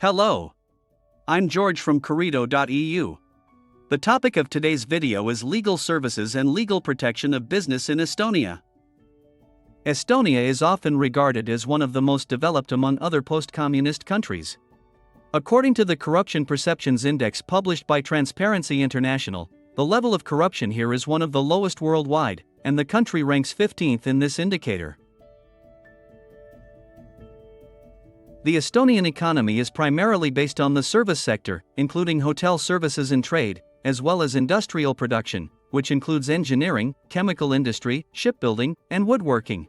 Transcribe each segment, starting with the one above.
Hello. I'm George from COREDO.eu. The topic of today's video is legal services and legal protection of business in Estonia. Estonia is often regarded as one of the most developed among other post-communist countries. According to the Corruption Perceptions Index published by Transparency International, the level of corruption here is one of the lowest worldwide, and the country ranks 15th in this indicator. The Estonian economy is primarily based on the service sector, including hotel services and trade, as well as industrial production, which includes engineering, chemical industry, shipbuilding, and woodworking.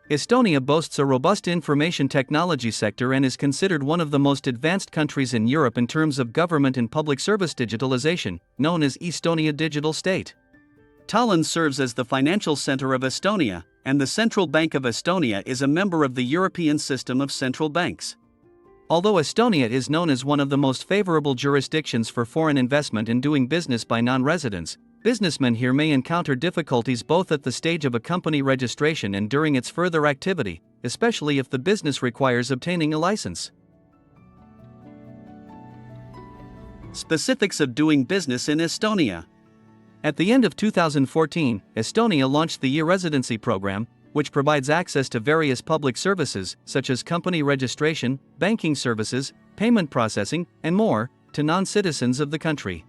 Estonia boasts a robust information technology sector and is considered one of the most advanced countries in Europe in terms of government and public service digitalization, known as Estonia Digital State. Tallinn serves as the financial center of Estonia, and the Central Bank of Estonia is a member of the European system of central banks. Although Estonia is known as one of the most favorable jurisdictions for foreign investment in doing business by non-residents, businessmen here may encounter difficulties both at the stage of a company registration and during its further activity, especially if the business requires obtaining a license. Specifics of doing business in Estonia. At the end of 2014, Estonia launched the e-residency program, which provides access to various public services, such as company registration, banking services, payment processing, and more, to non-citizens of the country.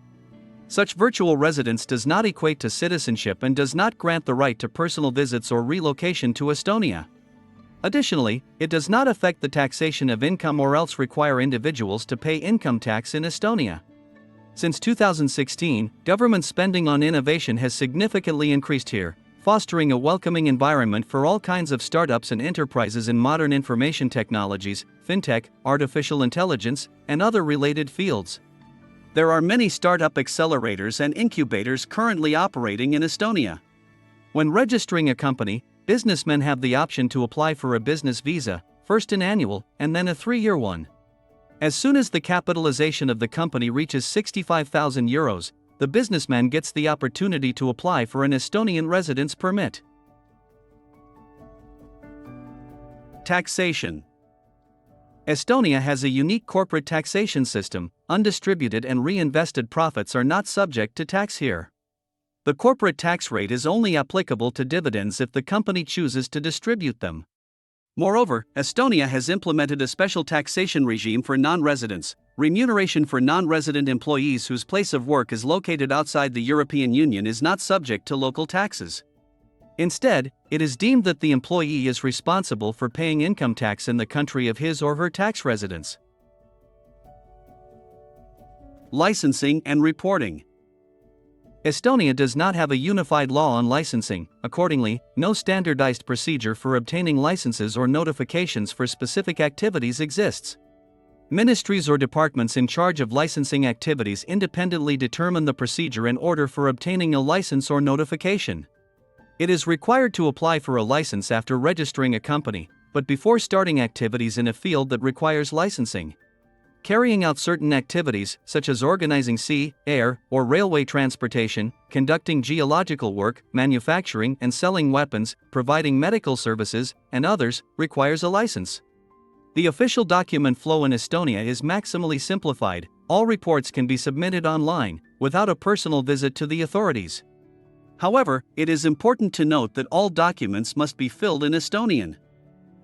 Such virtual residence does not equate to citizenship and does not grant the right to personal visits or relocation to Estonia. Additionally, it does not affect the taxation of income or else require individuals to pay income tax in Estonia. Since 2016, government spending on innovation has significantly increased here, fostering a welcoming environment for all kinds of startups and enterprises in modern information technologies, fintech, artificial intelligence, and other related fields. There are many startup accelerators and incubators currently operating in Estonia. When registering a company, businessmen have the option to apply for a business visa, first an annual, and then a 3-year one. As soon as the capitalization of the company reaches 65,000 euros, the businessman gets the opportunity to apply for an Estonian residence permit. Taxation. Estonia has a unique corporate taxation system. Undistributed and reinvested profits are not subject to tax here. The corporate tax rate is only applicable to dividends if the company chooses to distribute them. Moreover, Estonia has implemented a special taxation regime for non-residents. Remuneration for non-resident employees whose place of work is located outside the European Union is not subject to local taxes. Instead, it is deemed that the employee is responsible for paying income tax in the country of his or her tax residence. Licensing and reporting. Estonia does not have a unified law on licensing. Accordingly, no standardized procedure for obtaining licenses or notifications for specific activities exists. Ministries or departments in charge of licensing activities independently determine the procedure in order for obtaining a license or notification. It is required to apply for a license after registering a company, but before starting activities in a field that requires licensing. Carrying out certain activities, such as organizing sea, air, or railway transportation, conducting geological work, manufacturing and selling weapons, providing medical services, and others, requires a license. The official document flow in Estonia is maximally simplified. All reports can be submitted online, without a personal visit to the authorities. However, it is important to note that all documents must be filled in Estonian.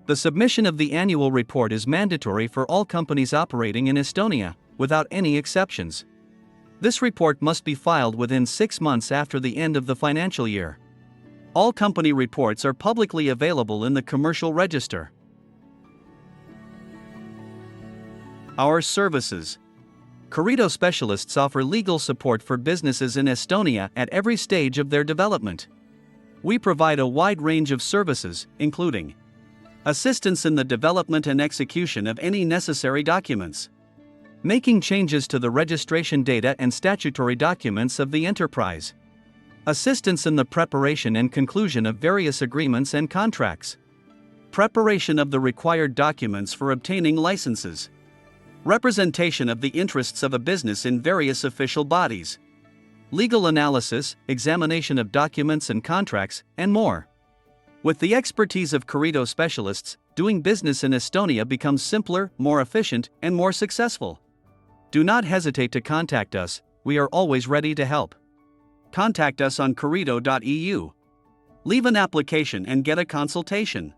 The submission of the annual report is mandatory for all companies operating in Estonia, without any exceptions. This report must be filed within 6 months after the end of the financial year. All company reports are publicly available in the commercial register. Our services. COREDO specialists offer legal support for businesses in Estonia at every stage of their development. We provide a wide range of services, including assistance in the development and execution of any necessary documents, making changes to the registration data and statutory documents of the enterprise, assistance in the preparation and conclusion of various agreements and contracts, preparation of the required documents for obtaining licenses, representation of the interests of a business in various official bodies, legal analysis, examination of documents and contracts, and more. With the expertise of COREDO specialists, doing business in Estonia becomes simpler, more efficient, and more successful. Do not hesitate to contact us, we are always ready to help. Contact us on coredo.eu. Leave an application and get a consultation.